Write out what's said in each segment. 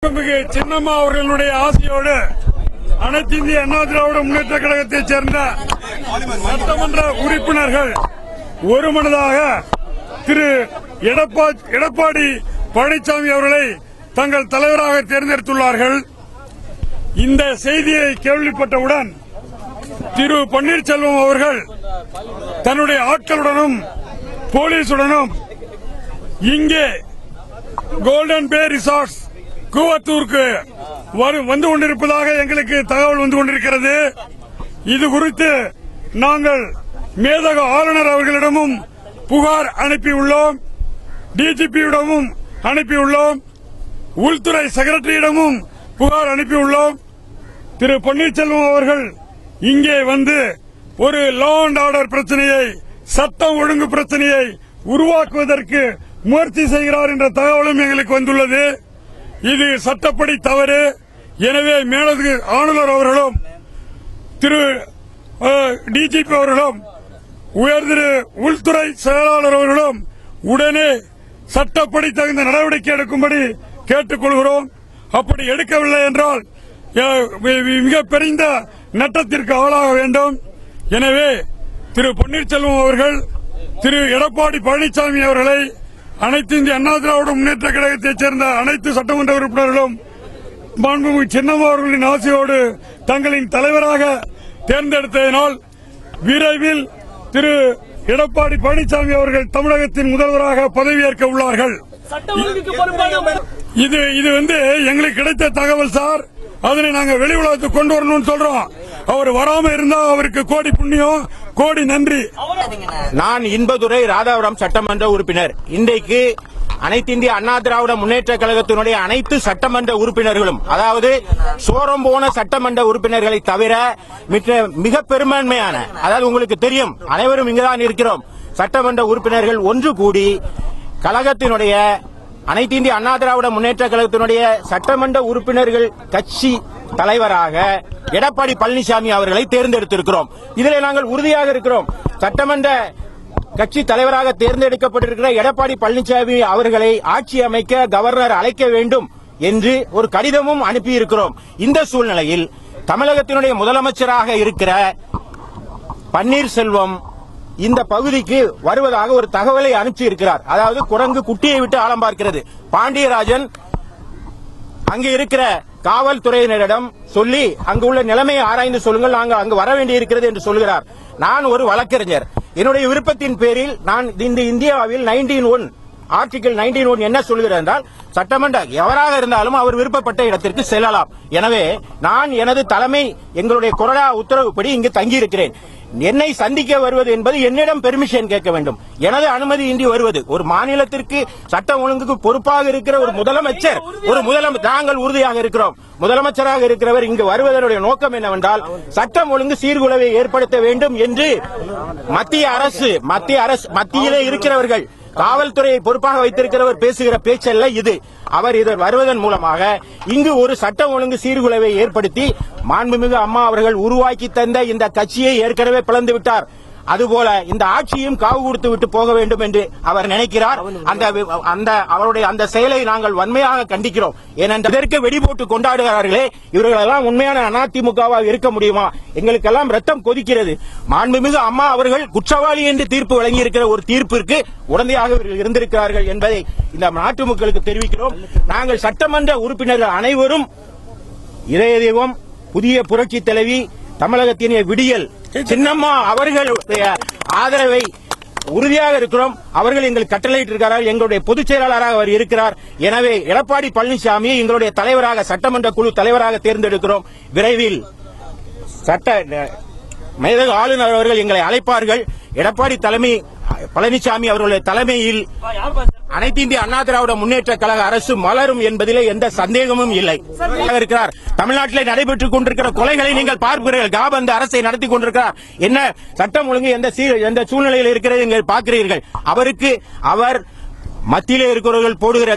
சின்னம்மா அவர்களுடைய ஆசையோடு அனைத்து இந்திய அண்ணா திராவிட முன்னேற்ற கழகத்தைச் சேர்ந்த சட்டமன்ற உறுப்பினர்கள் ஒருமனதாக திரு எடப்பாடி பழனிசாமி அவர்களை தங்கள் தலைவராக தேர்ந்தெடுத்துள்ளார்கள். இந்த செய்தியை கேள்விப்பட்டவுடன் திரு பன்னீர்செல்வம் அவர்கள் தன்னுடைய ஆட்களுடனும் போலீசுடனும் இங்கே கோல்டன் பே ரிசார்ட்ஸ் கூவத்தூருக்கு வந்து கொண்டிருப்பதாக எங்களுக்கு தகவல் வந்து கொண்டிருக்கிறது. இது குறித்து நாங்கள் மேதக ஆளுநர் அவர்களிடமும் புகார் அனுப்பியுள்ளோம், டிஜிபியிடமும் அனுப்பியுள்ளோம், உள்துறை செக்ரட்டரியிடமும் புகார் அனுப்பியுள்ளோம். திரு பன்னீர்செல்வம் அவர்கள் இங்கே வந்து ஒரு லா அண்ட் ஆர்டர் பிரச்சனையை, சட்டம் ஒழுங்கு பிரச்சனையை உருவாக்குவதற்கு முயற்சி செய்கிறார் என்ற தகவலும் எங்களுக்கு வந்துள்ளது. இது சட்டப்படி தவறு. எனவே மேலதிக ஆளுநர் அவர்களும் திரு டிஜிபி அவர்களும் உயர்திரு உள்துறை செயலாளர் அவர்களும் உடனே சட்டப்படி தகுந்த நடவடிக்கை எடுக்கும்படி கேட்டுக் கொள்கிறோம். அப்படி எடுக்கவில்லை என்றால் மிகப்பெரிய நட்டத்திற்கு ஆளாக வேண்டும். எனவே திரு பன்னீர்செல்வம் அவர்கள் திரு எடப்பாடி பழனிசாமி அவர்களை அனைத்து இந்திய அண்ணா திராவிட முன்னேற்ற கழகத்தைச் சேர்ந்த அனைத்து சட்டமன்ற உறுப்பினர்களும் மாண்புமிகு சின்னம்மா அவர்களின் ஆசையோடு தங்களின் தலைவராக தேர்ந்தெடுத்ததனால் விரைவில் திரு எடப்பாடி பழனிசாமி அவர்கள் தமிழகத்தின் முதல்வராக பதவியேற்க உள்ளார்கள். இது எங்களுக்கு கிடைத்த தகவல் சார். அதனை நாங்க வெளி உலகத்துக்கு கொண்டு வரணும்னு சொல்றோம். அவர் வராம இருந்தா அவருக்கு கோடி புண்ணியம், கோடி நன்றி. நான் இன்பதுரை ராதாபுரம் சட்டமன்ற உறுப்பினர். இன்றைக்கு அனைத்து இந்திய அண்ணா திராவிட முன்னேற்ற கழகத்தினுடைய அனைத்து சட்டமன்ற உறுப்பினர்களும், அதாவது சோரம் போன சட்டமன்ற உறுப்பினர்களை தவிர மிக பெரும்பான்மையான, அதாவது உங்களுக்கு தெரியும் அனைவரும் இங்குதான் இருக்கிறோம், சட்டமன்ற உறுப்பினர்கள் ஒன்று கூடி கழகத்தினுடைய அனைத்து இந்திய அண்ணா திராவிட முன்னேற்ற கழகத்தினுடைய சட்டமன்ற உறுப்பினர்கள் கட்சி தலைவராக எடப்பாடி பழனிசாமி அவர்களை தேர்ந்தெடுத்திருக்கிறோம். இதில் நாங்கள் உறுதியாக இருக்கிறோம். சட்டமன்ற கட்சி தலைவராக தேர்ந்தெடுக்கப்பட்டிருக்கிற எடப்பாடி பழனிசாமி அவர்களை ஆட்சி அமைக்க கவர்னர் அழைக்க வேண்டும் என்று ஒரு கடிதமும் அனுப்பியிருக்கிறோம். இந்த சூழ்நிலையில் தமிழகத்தினுடைய முதலமைச்சராக இருக்கிற பன்னீர்செல்வம் இந்த பகுதிக்கு வருவதாக ஒரு தகவலை அனுப்பி இருக்கிறார். அதாவது குரங்கு குட்டியை விட்டு ஆழம் பார்க்கிறது. பாண்டியராஜன் அங்கு இருக்கிற காவல்துறையினரிடம் சொல்லி அங்கு உள்ள நிலைமையை ஆராய்ந்து சொல்லுங்கள், நாங்கள் அங்கு வர வேண்டியிருக்கிறது என்று சொல்கிறார். நான் ஒரு வழக்கறிஞர். என்னுடைய விருப்பத்தின் பேரில் நான் இந்த இந்தியாவில் ஆர்டிகல் 19(1) என்ன சொல்கிறது என்றால், சட்டமன்ற எவராக இருந்தாலும் அவர் விருப்பப்பட்ட இடத்திற்கு செல்லலாம். எனவே நான் எனது தலைமை எங்களுடைய கொறடா உத்தரவுப்படி இங்கு தங்கியிருக்கிறேன். என்னை சந்திக்க வருவது என்பது என்னிடம் பெர்மிஷன் கேட்க வேண்டும். எனது அனுமதி இன்றி வருவது, ஒரு மாநிலத்திற்கு சட்டம் ஒழுங்குக்கு பொறுப்பாக இருக்கிற ஒரு முதலமைச்சர், நாங்கள் உறுதியாக இருக்கிறோம். முதலமைச்சராக இருக்கிறவர் இங்கு வருவதனுடைய நோக்கம் என்னவென்றால் சட்டம் ஒழுங்கு சீர்குலைவை ஏற்படுத்த வேண்டும் என்று மத்தியிலே இருக்கிறவர்கள், காவல்துறையை பொறுப்பாக வைத்திருக்கிறவர் பேசுகிற பேச்சல்ல இது. அவர் இதில் வருவதன் மூலமாக இங்கு ஒரு சட்டம் ஒழுங்கு சீர்குலைவை ஏற்படுத்தி மாண்புமிகு அம்மா அவர்கள் உருவாக்கி தந்த இந்த கட்சியை ஏற்கனவே பிளந்து விட்டார். அதுபோல இந்த ஆட்சியும் காவு கொடுத்து விட்டு போக வேண்டும் என்று அவர் நினைக்கிறார். அவருடைய அந்த செயலை நாங்கள் வன்மையாக கண்டிக்கிறோம். ஏனென்றால் இதற்கு வெடி போட்டு கொண்டாடுகிறார்களே, இவர்களெல்லாம் உண்மையான அதிமுகவாக இருக்க முடியுமா? எங்களுக்கெல்லாம் ரத்தம் கொதிக்கிறது. மாண்புமிகு அம்மா அவர்கள் குற்றவாளி என்று தீர்ப்பு வழங்கியிருக்கிற ஒரு தீர்ப்பிற்கு உடந்தையாக இவர்கள் இருந்திருக்கிறார்கள் என்பதை இந்த நாட்டு மக்களுக்கு தெரிவிக்கிறோம். நாங்கள் சட்டமன்ற உறுப்பினர்கள் அனைவரும் இதய தெய்வம், புதிய புரட்சி தலைவி, தமிழகத்தின் விடியல் சின்னம்மா அவர்களுடைய ஆதரவை உறுதியாக இருக்கிறோம். அவர்கள் எங்களுக்கு கட்டளையிட்டிருக்கிறார்கள். எங்களுடைய பொதுச் செயலாளராக அவர் இருக்கிறார். எனவே எடப்பாடி பழனிசாமி எங்களுடைய தலைவராக, சட்டமன்ற குழு தலைவராக தேர்ந்தெடுக்கிறோம். விரைவில் மேதகு ஆளுநர் அவர்கள் எங்களை அழைப்பார்கள். எடப்பாடி பழனிசாமி அவர்களுடைய தலைமையில் அனைத்து இந்திய அண்ணா திராவிட முன்னேற்ற கழக அரசு மலரும் என்பதிலே எந்த சந்தேகமும் இல்லை. இருக்கிறார். தமிழ்நாட்டில் நடைபெற்றுக் கொண்டிருக்கிற கொலைகளை நீங்கள் பார்க்கிறீர்கள். காபந்து அரசை நடத்தி கொண்டிருக்கிறார். என்ன சட்டம் ஒழுங்கு எந்த சூழ்நிலையில் இருக்கிறது நீங்கள் பார்க்கிறீர்கள். அவர் மத்தியிலே இருக்கிறவர்கள் போடுகிற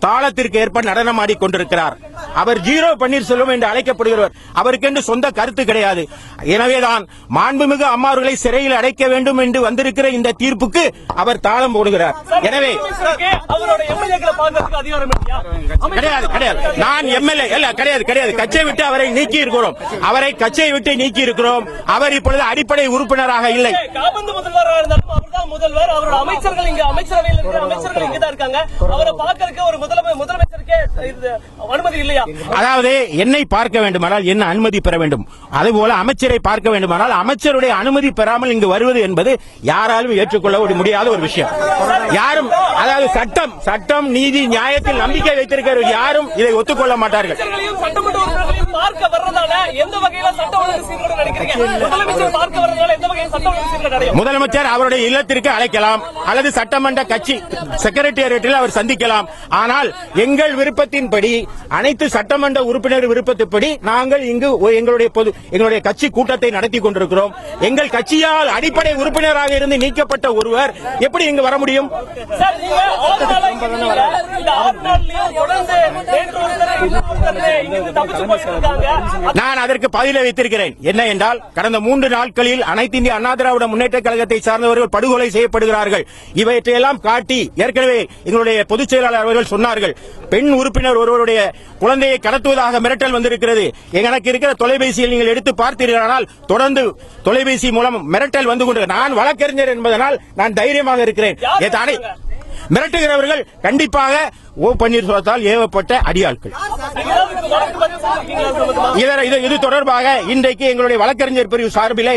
தாளத்திற்கு ஏற்ப நடனமாடிக் கொண்டிருக்கிறார். அவர் ஜீரோ பன்னீர்செல்வம் என்று அழைக்கப்படுகிறவர். அவருக்கென்று சொந்த கருத்து கிடையாது. எனவேதான் மாண்புமிகு அம்மாவர்களை சிறையில் அடைக்க வேண்டும் என்று வந்திருக்கிற இந்த தீர்ப்புக்கு அவர் தாளம் போடுகிறார். எனவே நான் எம்எல்ஏ கிடையாது. கட்சியை விட்டு அவரை நீக்கி இருக்கிறோம். அவர் இப்பொழுது அடிப்படை உறுப்பினராக இல்லை. முதல்வர் அவரோட அமைச்சர்கள் இங்க அமைச்சரவையில் இருக்கிற அமைச்சர்கள் இங்க தான் இருக்காங்க. அவரை பார்க்கறதுக்கு ஒரு முதலமைச்சருக்கே அனுமதி இல்லையா? அதாவது என்னை பார்க்க வேண்டுமானால் என்ன அனுமதி பெற வேண்டும், அதுபோல அமைச்சரை பார்க்க வேண்டுமானால் அமைச்சருடைய அனுமதி பெறாமல் இங்கு வருவது என்பது யாராலும் ஏற்றுக்கொள்ள முடியாத ஒரு விஷயம். யாரும், அதாவது சட்டம் நீதி நியாயத்தில் நம்பிக்கை வைத்திருக்கிற யாரும் இதை ஒத்துக்கொள்ள மாட்டார்கள். சட்டமன்ற உறுப்பினர்களையும் பார்க்க வர்றதால எந்த வகையில சட்ட ஒழுங்கு சீர்கேடு நினைக்கிறீங்க? முதலமைச்சர் பார்க்க வர்றதால எந்த வகையில் சட்ட ஒழுங்கு சீர்கேடு நடக்கும்? முதலமைச்சர் அவருடைய இல்லத்திற்கு அழைக்கலாம் அல்லது சட்டமன்ற கட்சி செக்ரட்டேரியட்டில் அவர் சந்திக்கலாம். ஆனால் எங்கள் விருப்பத்தின்படி, அனைத்து சட்டமன்ற உறுப்பினர் விருப்பத்தின்படி நாங்கள் இங்கு எங்களுடைய கட்சி கூட்டத்தை நடத்தி கொண்டிருக்கிறோம். எங்கள் கட்சியால் அடிப்படை உறுப்பினராக இருந்து நீக்கப்பட்ட ஒருவர் எப்படி இங்கு வர முடியும்? நான் அதற்கு பதிலை வைத்திருக்கிறேன். என்ன என்றால், கடந்த 3 நாட்களில் அனைத்து இந்திய அண்ணா திராவிட முன்னேற்ற கழகத்தை சார்ந்தவர்கள் படுகொலை செய்யப்படுகிறார்கள். இவற்றையெல்லாம் காட்டி ஏற்கனவே எங்களுடைய பொதுச் செயலாளர் அவர்கள் சொன்னார்கள், பெண் உறுப்பினர் ஒருவருடைய குழந்தையை கடத்துவதாக மிரட்டல் வந்திருக்கிறது. எனக்கு இருக்கிற தொலைபேசியில் நீங்கள் எடுத்து பார்த்தீர்களானால் தொடர்ந்து தொலைபேசி மூலம் மிரட்டல் வந்து கொண்டு, நான் வழக்கறிஞர் என்பதனால் நான் தைரியமாக இருக்கிறேன். மிரட்டுகிறவர்கள் கண்டிப்பாக ஓ பன்னீர்செல்வத்தால் ஏவப்பட்ட அடியாட்கள். இது தொடர்பாக இன்றைக்கு எங்களுடைய வழக்கறிஞர் பிரிவு சார்பிலே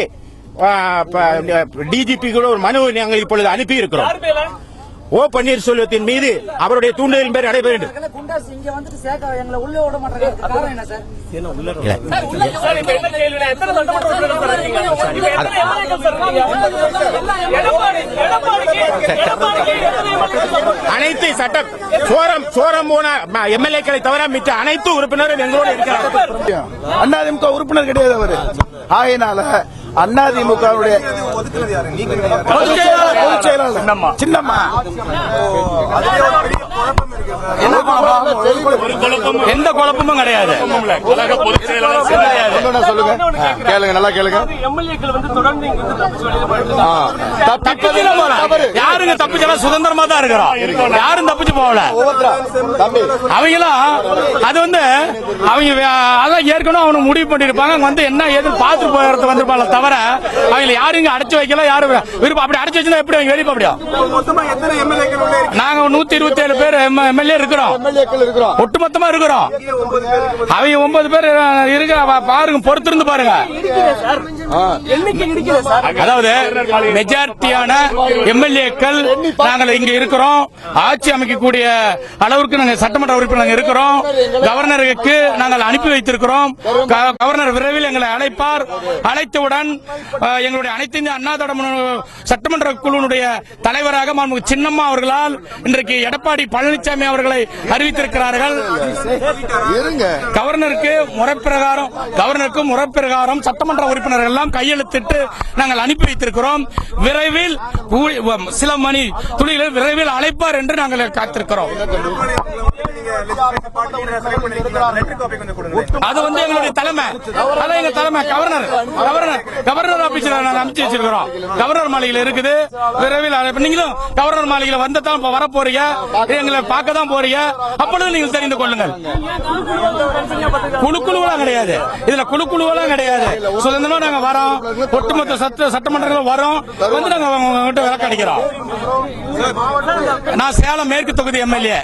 டிஜிபி கூட ஒரு மனு நாங்கள் இப்பொழுது அனுப்பி இருக்கிறோம். ஓ பன்னீர்செல்வத்தின் மீது அவருடைய தூண்டுதலின் பேர் நடைபெற வேண்டும். அனைத்து சட்டம் சோரம் போன எம்எல்ஏக்களை தவிர மிச்ச அனைத்து உறுப்பினரும் எங்களோடு இருக்கிறார்கள். அதிமுக உறுப்பினர் கிடையாது அவரு. ஆகையினால அதிமுகவுடைய பொதுச் செயலாளர் சின்னம்மா எந்த குழப்பமும் கிடையாது. சொல்லுங்க, கேளுங்க, நல்லா கேளுங்க. யாருங்க தப்பிச்சாலும் சுதந்திரமா தான் இருக்கிறோம். யாரும் தப்பிச்சு போகல. அவங்களும் அது வந்து அவங்க அதான் ஏற்கனவே அவனு முடிவு பண்ணிருப்பாங்க. வந்து என்ன ஏது பார்த்துட்டு போறது வந்திருப்பாங்க தவிர அவங்க யாரும் இங்க அடைச்சு வைக்கல. யாரும் விருப்பம் அப்படி அடைச்சு வச்சுன்னா எப்படி அவங்க வெளியே போக முடியும்? நாங்க 127 பேர் எம்எல்ஏ இருக்கிறோம். ஒட்டுமொத்தமா இருக்கிறோம். அவங்க 9 பேர் இருக்கிற பாருங்க, பொறுத்திருந்து பாருங்க. அதாவது மெஜாரிட்டியான எம்எல்ஏக்கள் நாங்கள் இங்க இருக்கிறோம். ஆட்சி அமைக்கக்கூடிய அளவுக்கு நாங்கள் சட்டமன்ற உறுப்பினர் இருக்கிறோம். கவர்னருக்கு நாங்கள் அனுப்பி வைத்திருக்கிறோம். கவர்னர் விரைவில் எங்களை அழைப்பார். அழைத்தவுடன் எங்களுடைய அனைத்து இந்திய அண்ணா திராவிட சட்டமன்ற குழுவினுடைய தலைவராக சின்னம்மா அவர்களால் இன்றைக்கு எடப்பாடி பழனிசாமி அவர்களை அறிவித்திருக்கிறார்கள். கவர்னருக்கு முறைப்பிரகாரம் சட்டமன்ற உறுப்பினர்கள் எல்லாம் கையெழுத்திட்டு நாங்கள் அனுப்பி வைத்திருக்கிறோம். விரைவில் சில மணி துளிகளில் விரைவில் அழைப்பார் என்று நாங்கள் காத்திருக்கிறோம். அது வந்து எங்களுடைய தலைமை, எங்க தலைமை கவர்னர் ஆபீஸ்ல அனுப்பிச்சு வச்சிருக்கிறோம். கவர்னர் மாளிகையில் இருக்குது. விரைவில் நீங்களும் கவர்னர் மாளிகையில் வந்து தான் வர போறீங்க, எங்களை பார்க்க தான் போறீங்க. அப்பொழுது நீங்கள் தெரிந்து கொள்ளுங்கள். குழுக்குழுவெல்லாம் கிடையாது. இதுல குழுக்குழுவெல்லாம் கிடையாது. சுதந்திரமா நாங்க வரோம். ஒட்டுமொத்த சட்டமன்றங்களும் வரோம். வந்து நாங்க உங்ககிட்ட விளக்க அடிக்கிறோம். நான் சேலம் மேற்கு தொகுதி எம்எல்ஏ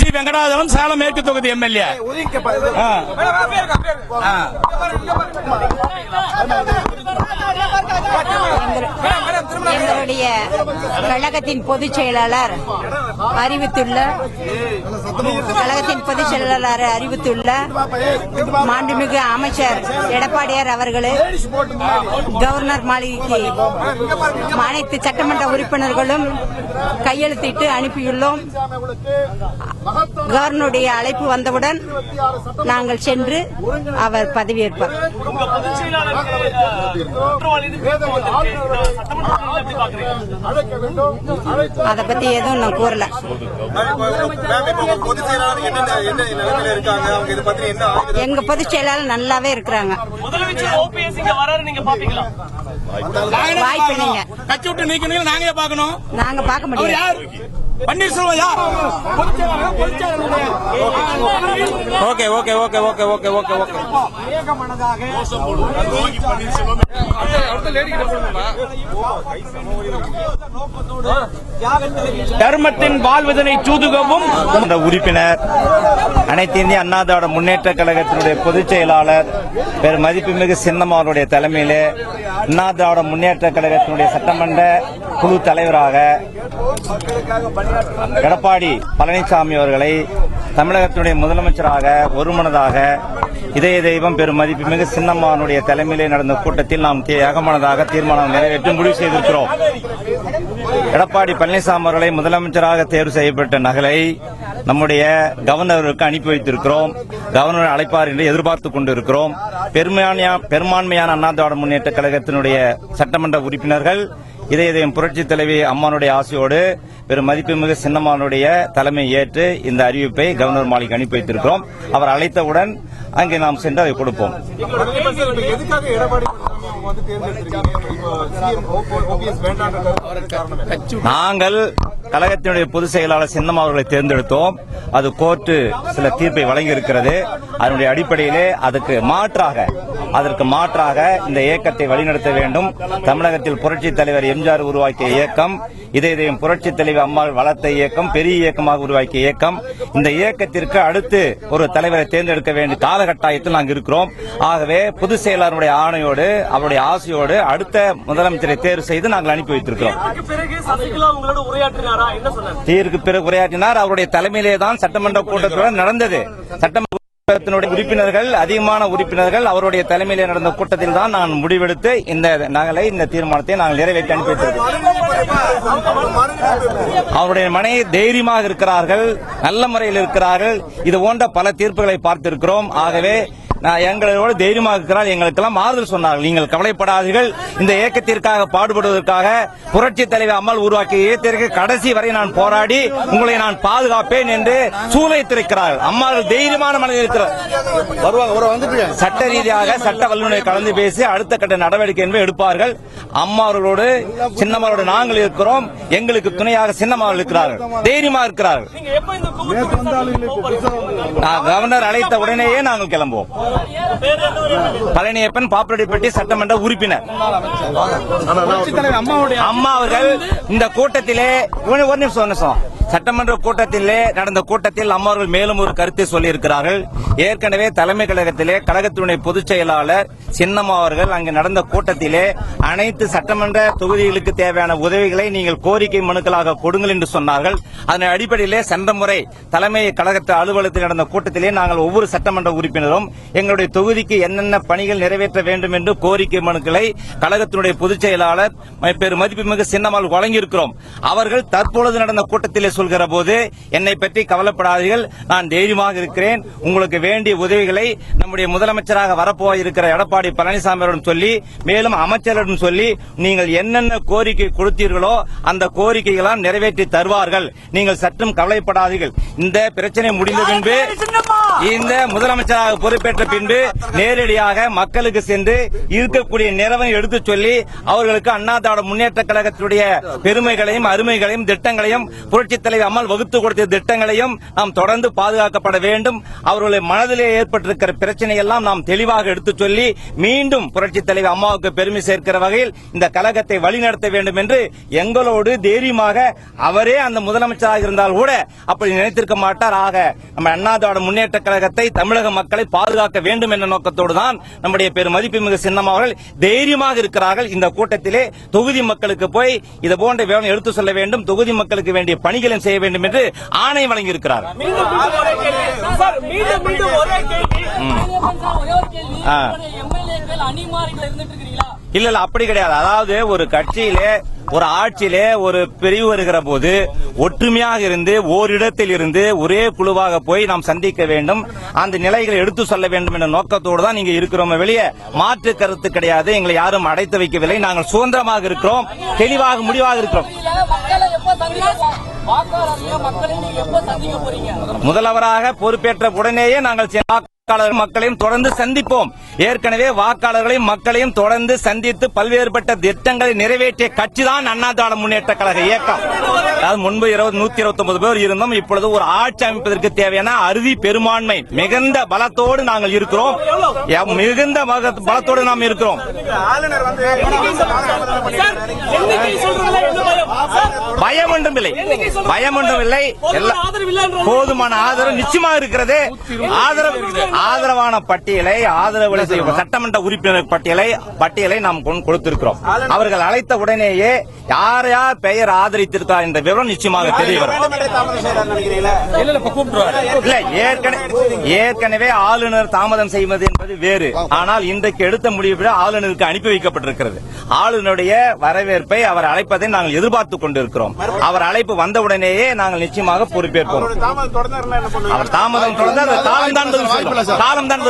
ஜி வெங்கடாதலம், சேலம் மேற்கு தொகுதி எம்எல்ஏ. எங்களுடைய கழகத்தின் பொதுச் செயலாளர் அறிவித்துள்ள மாண்புமிகு அமைச்சர் எடப்பாடியார் அவர்களே, கவர்னர் மாளிகைக்கு அனைத்து சட்டமன்ற உறுப்பினர்களும் கையெழுத்திட்டு அனுப்பியுள்ளோம். கவர்னருடைய அழைப்பு வந்தவுடன் நாங்கள் சென்று அவர் பதவியேற்பார். அதை பத்தி எதுவும் நான் கூறல. எங்க பொதுச் செயலாளர் நல்லாவே இருக்கிறாங்க. முதலமைச்சர் OPS இங்க வராரு, நீங்க பாப்பீங்களா? வாய்ப்பு இல்லைங்க. கட்சி விட்டு நீக்கணும், நாங்க பார்க்கணும். நாங்க பார்க்க அவர் முடியாது. யார்? பன்னீர்செல்வம் யார்? Okay okay okay okay okay okay okay. தர்மத்தின் வாழ்வதனை சூதுகவும் உறுப்பினர், அனைத்து இந்திய அண்ணா திராவிட முன்னேற்ற கழகத்தினுடைய பொதுச் செயலாளர் பெரு மதிப்புமிகு சின்னம் அவருடைய தலைமையிலே அண்ணா திராவிட முன்னேற்ற கழகத்தினுடைய சட்டமன்ற குழு தலைவராக எடப்பாடி பழனிசாமி அவர்களை தமிழகத்தினுடைய முதலமைச்சராக ஒருமனதாக இதய தெய்வம் பெரும் மதிப்புமிகு சின்னம்மாவனுடைய தலைமையிலே நடந்த கூட்டத்தில் நாம் ஏகமனதாக தீர்மானம் நிறைவேற்றி முடிவு செய்திருக்கிறோம். எடப்பாடி பழனிசாமி அவர்களை முதலமைச்சராக தேர்வு செய்யப்பட்ட நகலை நம்முடைய கவர்னருக்கு அனுப்பி வைத்திருக்கிறோம். கவர்னர் அழைப்பார் என்று எதிர்பார்த்துக் கொண்டிருக்கிறோம். பெரும்பான்மையான அண்ணா திராவிட முன்னேற்ற கழகத்தினுடைய சட்டமன்ற உறுப்பினர்கள் இதயம் புரட்சி தலைவி அம்மானுடைய ஆசையோடு பெரும் மதிப்புமிகு சின்னம்மானுடைய தலைமை ஏற்று இந்த அறிவிப்பை கவர்னர் மாளிகை அனுப்பி வைத்திருக்கிறோம். அவர் அழைத்தவுடன் அங்கே நாம் சென்று அதை கொடுப்போம். நாங்கள் கழகத்தினுடைய பொதுச் செயலாளர் சின்னம் அவர்களை தேர்ந்தெடுத்தோம். அது கோர்ட்டு சில தீர்ப்பை வழங்கியிருக்கிறது. அதனுடைய அடிப்படையிலே அதற்கு மாற்றாக இந்த இயக்கத்தை வழிநடத்த வேண்டும். தமிழகத்தில் புரட்சித் தலைவர் எம்ஜிஆர் உருவாக்கிய இயக்கம், இதயம் புரட்சித் தலைவர் அம்மாள் வளர்த்த இயக்கம், பெரிய இயக்கமாக உருவாக்கிய இயக்கம். இந்த இயக்கத்திற்கு அடுத்து ஒரு தலைவரை தேர்ந்தெடுக்க வேண்டிய காலகட்டாயத்தில் நாங்கள் இருக்கிறோம். ஆகவே பொதுச் செயலாளருடைய ஆணையோடு அவருடைய ஆசையோடு அடுத்த முதலமைச்சரை தேர்வு செய்து நாங்கள் அனுப்பி வைத்திருக்கிறோம். தீர்க்கு பிறகு உரையாற்றினார். அவருடைய தலைமையிலே தான் சட்டமன்ற கூட்டத்தொடர் நடந்தது. சட்டமன்றத்தினுடைய உறுப்பினர்கள், அதிகமான உறுப்பினர்கள் அவருடைய தலைமையிலே நடந்த கூட்டத்தில் தான் நான் முடிவெடுத்து இந்த தீர்மானத்தை நாங்கள் நிறைவேற்றி அனுப்பி வைத்திருக்கிறோம். அவருடைய மனைவி தைரியமாக இருக்கிறார்கள், நல்ல முறையில் இருக்கிறார்கள். இது போன்ற பல தீர்ப்புகளை பார்த்திருக்கிறோம். ஆகவே எங்களோடு தைரியமாக இருக்கிறார். எங்களுக்கெல்லாம் ஆறுதல் சொன்னார்கள். நீங்கள் கவலைப்படாதீர்கள், இந்த இயக்கத்திற்காக பாடுபடுவதற்காக புரட்சி தலைவர் அம்மாள் உருவாக்கிய இயக்கத்திற்கு கடைசி வரை நான் போராடி உங்களை நான் பாதுகாப்பேன் என்று சூளைத்திருக்கிறார்கள். அம்மாள் தைரியமான மனதில் இருக்கிறார். சட்ட ரீதியாக சட்ட வல்லுநரை கலந்து பேசி அடுத்த கட்ட நடவடிக்கை என்பதை எடுப்பார்கள். அம்மா அவர்களோடு சின்னம்மாவோடு நாங்கள் இருக்கிறோம். எங்களுக்கு துணையாக சின்னம்மாவர்கள் இருக்கிறார்கள், தைரியமாக இருக்கிறார்கள். கவர்னர் அழைத்த உடனேயே நாங்கள் கிளம்புவோம். பழனியப்பன், பாப்புலடிப்பட்டி சட்டமன்ற உறுப்பினர். அம்மா அவர்கள் இந்த கூட்டத்திலே ஒரு நிமிஷம் சட்டமன்ற கூட்டத்திலே நடந்த கூட்டத்தில் அம்மா அவர்கள் மேலும் ஒரு கருத்தை சொல்லியிருக்கிறார்கள். ஏற்கனவே தலைமை கழகத்திலே கழகத்தினுடைய பொதுச் செயலாளர் சின்னம்மா அவர்கள் அங்கு நடந்த கூட்டத்திலே அனைத்து சட்டமன்ற தொகுதிகளுக்கு தேவையான உதவிகளை நீங்கள் கோரிக்கை மனுக்களாக கொடுங்கள் என்று சொன்னார்கள். அதன் அடிப்படையிலே சென்ற முறை தலைமை கழகத்து அலுவலகத்தில் நடந்த கூட்டத்திலே நாங்கள் ஒவ்வொரு சட்டமன்ற உறுப்பினரும் எங்களுடைய தொகுதிக்கு என்னென்ன பணிகள் நிறைவேற்ற வேண்டும் என்று கோரிக்கை மனுக்களை கழகத்தினுடைய பொதுச் செயலாளர் பெரும் மதிப்புமிகு சின்னம்மாள் வழங்கியிருக்கிறோம். அவர்கள் தற்பொழுது நடந்த கூட்டத்திலே சொல்கிற போது என்னை பற்றி கவலைப்படாதீர்கள், நான் தைரியமாக இருக்கிறேன், உங்களுக்கு வேண்டிய உதவிகளை நம்முடைய முதலமைச்சராக வரப்போக இருக்கிற எடப்பாடி பழனிசாமியிடம் சொல்லி மேலும் அமைச்சரிடம் சொல்லி நீங்கள் என்னென்ன கோரிக்கை கொடுத்தீர்களோ அந்த கோரிக்கைகளாம் நிறைவேற்றி தருவார்கள். நீங்கள் சற்றும் கவலைப்படாதீர்கள். இந்த பிரச்சனை முடிந்த பின்பு, இந்த முதலமைச்சராக பொறுப்பேற்ற பின்பு நேரடியாக மக்களுக்கு சென்று இருக்கக்கூடிய நிறவை எடுத்துச் சொல்லி அவர்களுக்கு அண்ணா திராவிட முன்னேற்ற கழகத்துடைய பெருமைகளையும் அருமைகளையும் திட்டங்களையும் புரட்சித் தலைவர் அம்மாள் வகுத்து கொடுத்த திட்டங்களையும் நாம் தொடர்ந்து பாதுகாக்கப்பட வேண்டும். அவர்களுடைய மனதிலே ஏற்பட்டிருக்கிற பிரச்சனை எல்லாம் நாம் தெளிவாக எடுத்துச் சொல்லி மீண்டும் புரட்சித் தலைவர் அம்மாவுக்கு பெருமை சேர்க்கிற வகையில் இந்த கழகத்தை வழிநடத்த வேண்டும் என்று எங்களோடு தைரியமாக அவரே அந்த முதலமைச்சராக இருந்தால் கூட அப்படி நினைத்திருக்க மாட்டார். ஆக நம்ம அண்ணா திராவிட முன்னேற்ற கழகத்தை தமிழக மக்களை பாதுகாக்க வேண்டும் என்ற நோக்கத்தோடு தான் நம்முடைய பெரும் மதிப்புமிகு சின்னம்மா அவர்கள் தைரியமாக இருக்கிறார்கள். இந்த கூட்டத்திலே தொகுதி மக்களுக்கு போய் இது போன்ற விவரம் எடுத்து சொல்ல வேண்டும், தொகுதி மக்களுக்கு வேண்டிய பணிகளை செய்ய வேண்டும் என்று ஆணை வழங்கியிருக்கிறார். இல்ல அப்படி கிடையாது. அதாவது ஒரு கட்சியிலே ஒரு ஆட்சியிலே ஒரு பிரிவு வருகிற போது ஒற்றுமையாக இருந்து ஓரிடத்தில் இருந்து ஒரே குழுவாக போய் நாம் சந்திக்க வேண்டும், அந்த நிலைகளை எடுத்து சொல்ல வேண்டும் என்ற நோக்கத்தோடு தான் நீங்க இருக்கிறோம். வெளியே மாற்று கருத்து கிடையாது. எங்களை யாரும் அடைத்து வைக்கவில்லை. நாங்கள் சுதந்திரமாக இருக்கிறோம், தெளிவாக முடிவாக இருக்கிறோம். வாக்காளர்களையும் மக்களையும் நீங்க எப்ப சந்திக்க போறீங்க? முதல்வராக பொறுப்பேற்ற உடனேயே நாங்கள் வாக்காளர் மக்களையும் தொடர்ந்து சந்திப்போம். ஏற்கனவே வாக்காளர்களையும் மக்களையும் தொடர்ந்து சந்தித்து பல்வேறுபட்ட திட்டங்களை நிறைவேற்றிய கட்சி தான் அண்ணா திராவிட முன்னேற்ற கழக இயக்கம். அதாவது முன்பு 129 பேர் இருந்தோம். இப்பொழுது ஒரு ஆட்சி அமைப்பதற்கு தேவையான அறுதி பெரும்பான்மை மிகுந்த பலத்தோடு நாங்கள் இருக்கிறோம். மிகுந்த பலத்தோடு நாம் இருக்கிறோம். பயம் ஒன்றும் இல்லை, பயம் ஒன்றும் இல்லை. போதுமான ஆதரவு நிச்சயமாக இருக்கிறது. ஆதரவான பட்டியலை சட்டமன்ற உறுப்பினர் பட்டியலை நாம் கொடுத்திருக்கிறோம். அவர்கள் அழைத்த உடனேயே யார் யார் பெயர் ஆதரித்திருக்கிறார் என்ற விவரம் நிச்சயமாக தெரிய வரும். ஏற்கனவே ஆளுநர் தாமதம் செய்வது என்பது வேறு. ஆனால் இன்றைக்கு எடுத்த முடிவு ஆளுநருக்கு அனுப்பி வைக்கப்பட்டிருக்கிறது. ஆளுநருடைய வரவேற்பை அவர் அழைப்பதை நாங்கள் எதிர்பார்த்துக் கொண்டிருக்கிறோம். அவர் அழைப்பு வந்தவுடனேயே நாங்கள் நிச்சயமாக பொறுப்பேற்போம். அவர் தாமதம் தொடர்ந்து காலம் தான்